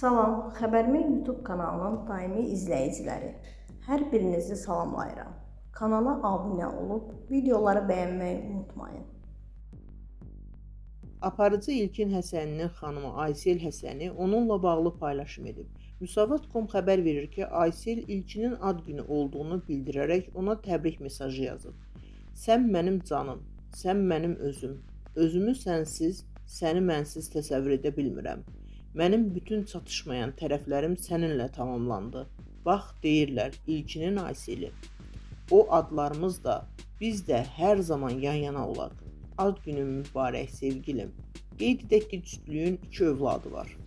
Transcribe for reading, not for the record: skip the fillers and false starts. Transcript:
Salam, Xəbərmi YouTube kanalının daimi izləyiciləri. Hər birinizi salamlayıram. Kanala abunə olub, videoları bəyənməyi unutmayın. Aparıcı İlkin Həsəninin xanımı Aysel Həsəni onunla bağlı paylaşım edib. Müsavat.com xəbər verir ki, Aysel İlkinin ad günü olduğunu bildirərək ona təbrik mesajı yazıb. Sən mənim canım, sən mənim özüm. Özümü sənsiz, səni mənsiz təsəvvür edə bilmirəm. Mənim bütün çatışmayan tərəflərim səninlə tamamlandı. Bax, deyirlər, İlkinin Ayseli. O adlarımız da, biz də hər zaman yan-yana olaq. Ad günün mübarək sevgilim. Qeyd edək ki, cütlüyün 2 övladı var.